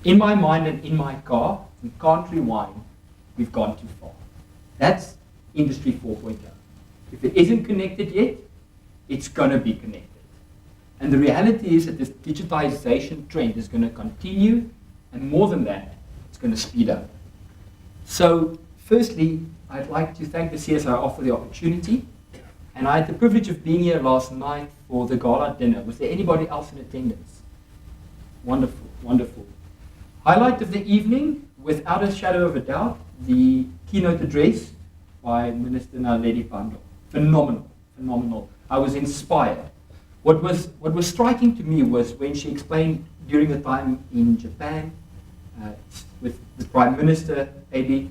In my mind and in my car, we can't rewind. We've gone too far. That's Industry 4.0. If it isn't connected yet, it's going to be connected. And the reality is that this digitization trend is going to continue, and more than that, it's going to speed up. So, firstly, I'd like to thank the CSIR for the opportunity. And I had the privilege of being here last night for the gala dinner. Was there anybody else in attendance? Wonderful, wonderful. Highlight of the evening, without a shadow of a doubt, the keynote address by Minister Naledi Pandor. Phenomenal, phenomenal. I was inspired. What was striking to me was when she explained during the time in Japan with the Prime Minister, Aubrey,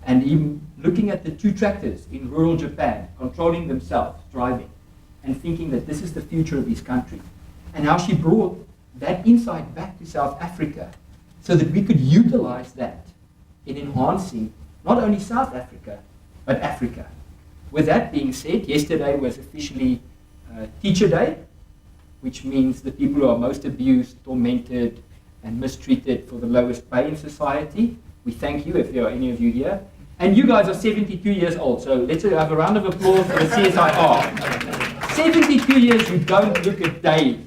and even looking at the two tractors in rural Japan, controlling themselves, driving, and thinking that this is the future of his country, and how she brought that insight back to South Africa so that we could utilize that in enhancing not only South Africa, but Africa. With that being said, yesterday was officially Teacher Day, which means the people who are most abused, tormented, and mistreated for the lowest pay in society. We thank you if there are any of you here. And you guys are 72 years old, so let's have a round of applause for the CSIR. 72 years, you don't look a day.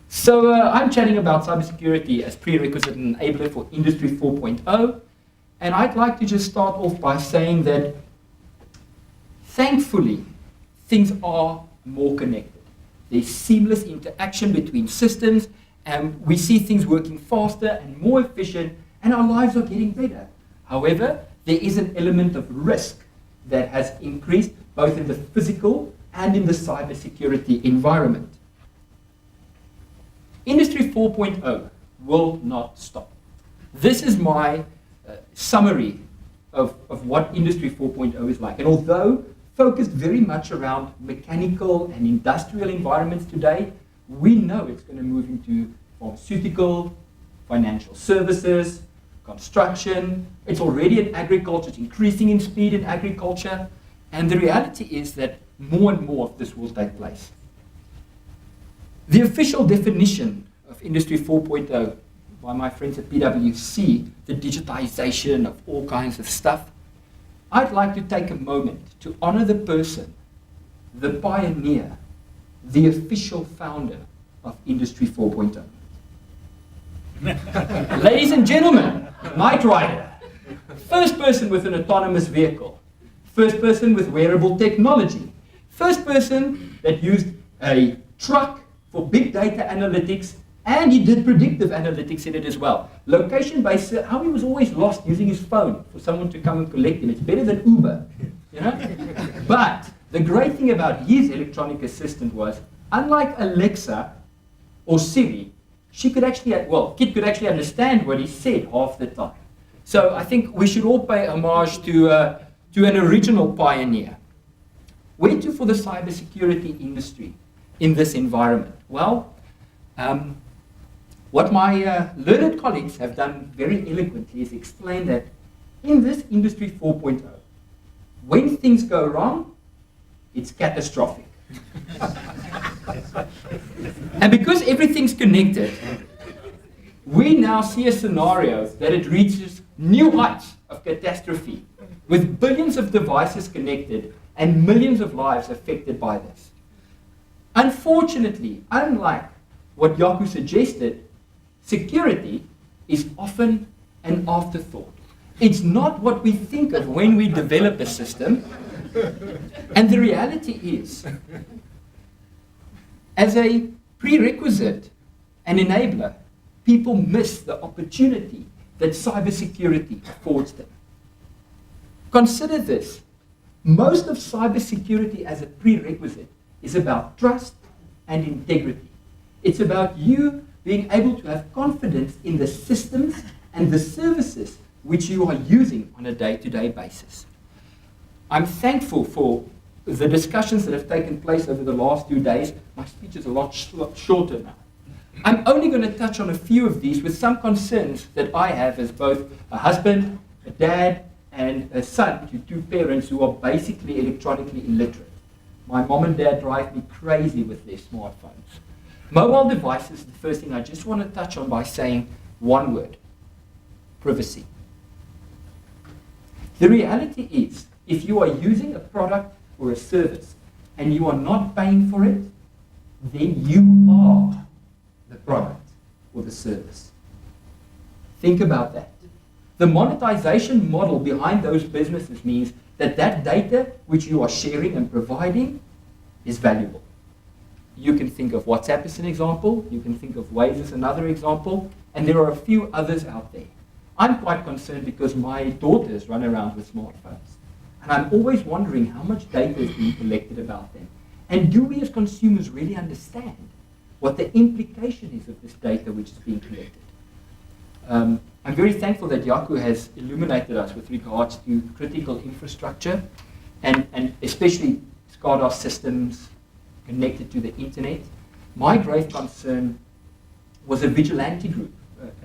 So I'm chatting about cybersecurity as prerequisite and enabler for Industry 4.0. And I'd like to just start off by saying that, thankfully, things are more connected. There's seamless interaction between systems, and we see things working faster and more efficient, and our lives are getting better. However, there is an element of risk that has increased both in the physical and in the cybersecurity environment. Industry 4.0 will not stop. This is my summary of what Industry 4.0 is like. And although focused very much around mechanical and industrial environments today, we know it's going to move into pharmaceutical, financial services, construction. It's already in agriculture. It's increasing in speed in agriculture. And the reality is that more and more of this will take place. The official definition of Industry 4.0 by my friends at PwC, the digitization of all kinds of stuff, I'd like to take a moment to honor the person, the pioneer, the official founder of Industry 4.0. Ladies and gentlemen, Reider, first person with an autonomous vehicle, first person with wearable technology, first person that used a truck for big data analytics, and he did predictive analytics in it as well. Location-based, how he was always lost using his phone for someone to come and collect him. It's better than Uber, you know? But the great thing about his electronic assistant was, unlike Alexa or Siri, she could actually, Kit could actually understand what he said half the time. So I think we should all pay homage to an original pioneer. Where to for the cybersecurity industry in this environment? Well, what my learned colleagues have done very eloquently is explain that in this Industry 4.0, when things go wrong, it's catastrophic. And because everything's connected, we now see a scenario that it reaches new heights of catastrophe, with billions of devices connected and millions of lives affected by this. Unfortunately, unlike what Yaku suggested, security is often an afterthought. It's not what we think of when we develop a system. And the reality is, as a prerequisite and enabler, people miss the opportunity that cybersecurity affords them. Consider this. Most of cybersecurity as a prerequisite is about trust and integrity. It's about you being able to have confidence in the systems and the services which you are using on a day-to-day basis. I'm thankful for the discussions that have taken place over the last 2 days. My speech is a lot shorter now. I'm only going to touch on a few of these with some concerns that I have as both a husband, a dad, and a son to two parents who are basically electronically illiterate. My mom and dad drive me crazy with their smartphones. Mobile devices, the first thing I just want to touch on by saying one word: privacy. The reality is, if you are using a product or a service and you are not paying for it, then you are the product or the service. Think about that. The monetization model behind those businesses means that that data which you are sharing and providing is valuable. You can think of WhatsApp as an example, you can think of Waze as another example, and there are a few others out there. I'm quite concerned because my daughters run around with smartphones, and I'm always wondering how much data is being collected about them. And do we as consumers really understand what the implication is of this data which is being collected? I'm very thankful that Jaco has illuminated us with regards to critical infrastructure and especially SCADA systems connected to the internet. My grave concern was a vigilante group,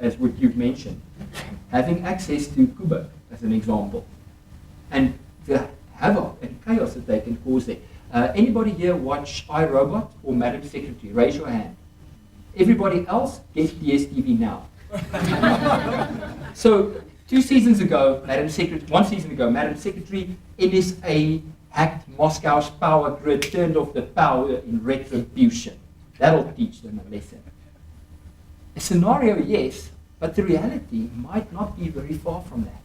as what you've mentioned, having access to Kubo, as an example, and the havoc and chaos that they can cause there. Anybody here watch iRobot or Madam Secretary? Raise your hand. Everybody else, get DSTV now. So, 2 seasons ago, Madam Secretary, 1 season ago, Madam Secretary, NSA hacked Moscow's power grid, turned off the power in retribution. That'll teach them a lesson. A scenario, yes, but the reality might not be very far from that.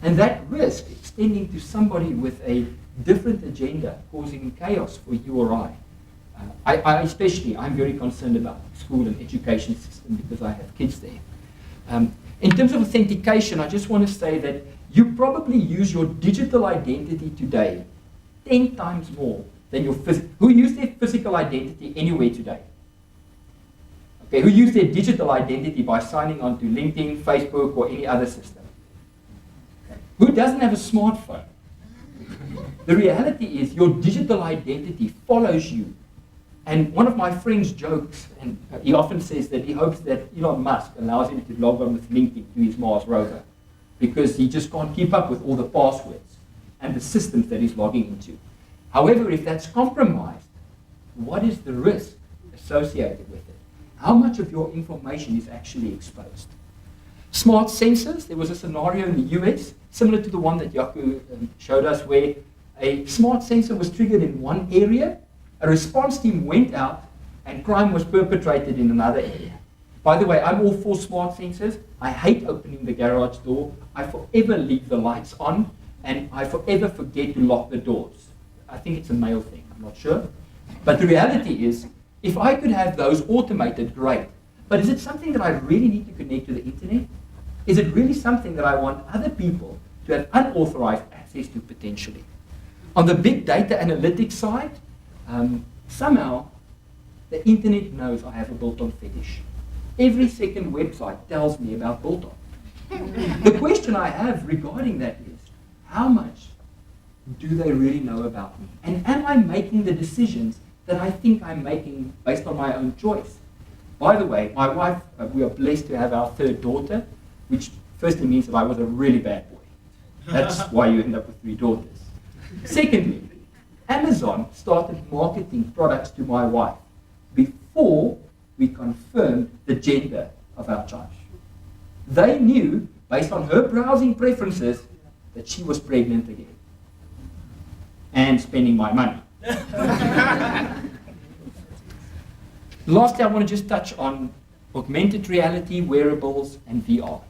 And that risk extending to somebody with a different agenda, causing chaos for you or I. I'm very concerned about the school and education system because I have kids there. In terms of authentication, I just want to say that you probably use your digital identity today 10 times more than your physical. Who use their physical identity anywhere today? Okay, who use their digital identity by signing on to LinkedIn, Facebook, or any other system? Okay. Who doesn't have a smartphone? The reality is your digital identity follows you. And one of my friends jokes, and he often says that he hopes that Elon Musk allows him to log on with LinkedIn to his Mars rover because he just can't keep up with all the passwords and the systems that he's logging into. However, if that's compromised, what is the risk associated with it? How much of your information is actually exposed? Smart sensors, there was a scenario in the US, similar to the one that Jaco showed us, where a smart sensor was triggered in one area, a response team went out, and crime was perpetrated in another area. By the way, I'm all for smart sensors. I hate opening the garage door. I forever leave the lights on, and I forever forget to lock the doors. I think it's a male thing, I'm not sure. But the reality is, if I could have those automated, great. But is it something that I really need to connect to the internet? Is it really something that I want other people to have unauthorized access to potentially? On the big data analytics side, somehow the internet knows I have a bolt-on fetish. Every second website tells me about bolt-on. The question I have regarding that is, how much do they really know about me? And am I making the decisions that I think I'm making based on my own choice? By the way, my wife, we are blessed to have our third daughter, which firstly means that I was a really bad boy. That's why you end up with 3 daughters. Secondly, Amazon started marketing products to my wife before we confirmed the gender of our child. They knew, based on her browsing preferences, that she was pregnant again and spending my money. Lastly, I want to just touch on augmented reality, wearables, and VR.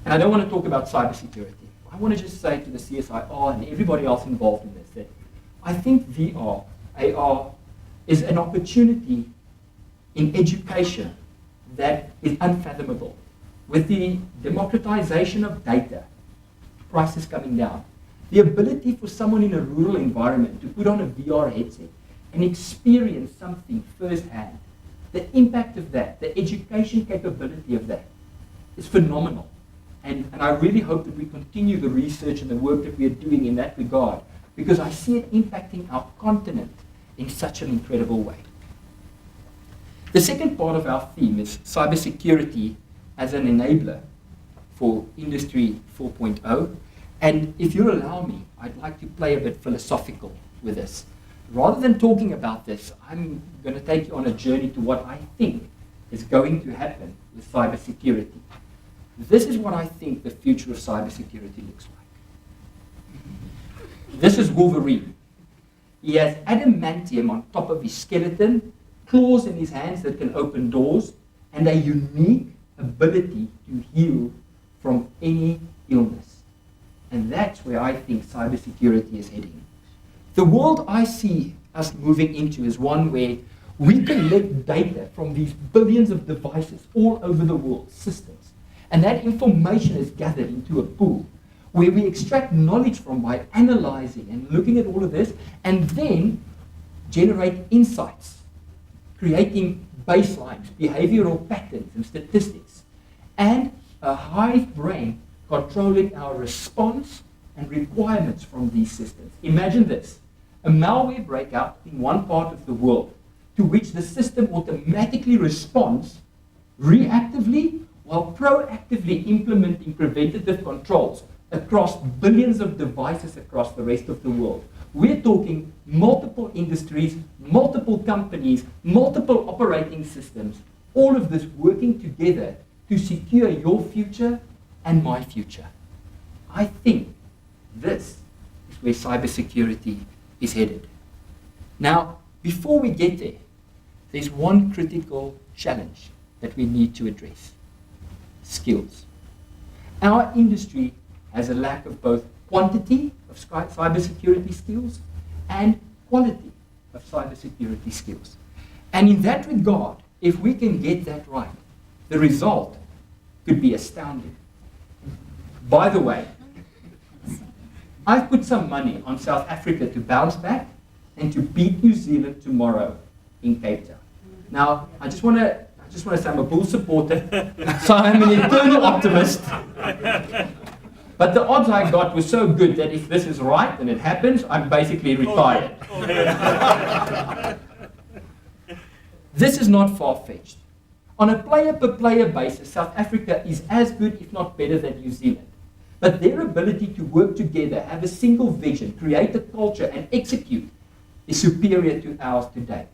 And I don't want to talk about cybersecurity. I want to just say to the CSIR and everybody else involved in this that I think VR, AR, is an opportunity in education that is unfathomable. With the democratization of data, prices coming down, the ability for someone in a rural environment to put on a VR headset and experience something firsthand, the impact of that, the education capability of that is phenomenal. And I really hope that we continue the research and the work that we are doing in that regard, because I see it impacting our continent in such an incredible way. The second part of our theme is cybersecurity as an enabler for Industry 4.0. And if you allow me, I'd like to play a bit philosophical with this. rather than talking about this, I'm going to take you on a journey to what I think is going to happen with cybersecurity. This is what I think the future of cybersecurity looks like. This is Wolverine. He has adamantium on top of his skeleton, claws in his hands that can open doors, and a unique ability to heal from any illness. And that's where I think cybersecurity is heading. The world I see us moving into is one where we collect data from these billions of devices all over the world, systems. And that information is gathered into a pool where we extract knowledge from by analyzing and looking at all of this, and then generate insights, creating baselines, behavioral patterns and statistics, and a hive brain controlling our response and requirements from these systems. Imagine this, a malware breakout in one part of the world to which the system automatically responds reactively while proactively implementing preventative controls across billions of devices across the rest of the world. We're talking multiple industries, multiple companies, multiple operating systems, all of this working together to secure your future and my future. I think this is where cybersecurity is headed. Now, before we get there, there's one critical challenge that we need to address: skills. Our industry has a lack of both quantity of cybersecurity skills and quality of cybersecurity skills. And in that regard, if we can get that right, the result could be astounding. By the way, I've put some money on South Africa to bounce back and to beat New Zealand tomorrow in Cape Town. Now, I just want to say I'm a Bull supporter, so I'm an eternal optimist. But the odds I got were so good that if this is right and it happens, I'm basically retired. This is not far-fetched. On a player-per-player basis, South Africa is as good, if not better, than New Zealand. But their ability to work together, have a single vision, create a culture, and execute is superior to ours today.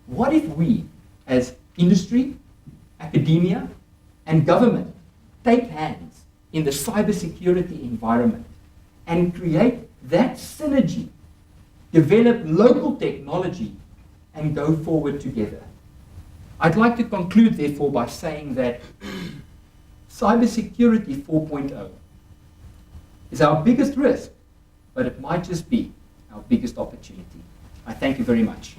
What if we, as industry, academia, and government, take hands in the cybersecurity environment and create that synergy, develop local technology, and go forward together? I'd like to conclude, therefore, by saying that cybersecurity 4.0 is our biggest risk, but it might just be our biggest opportunity. I thank you very much.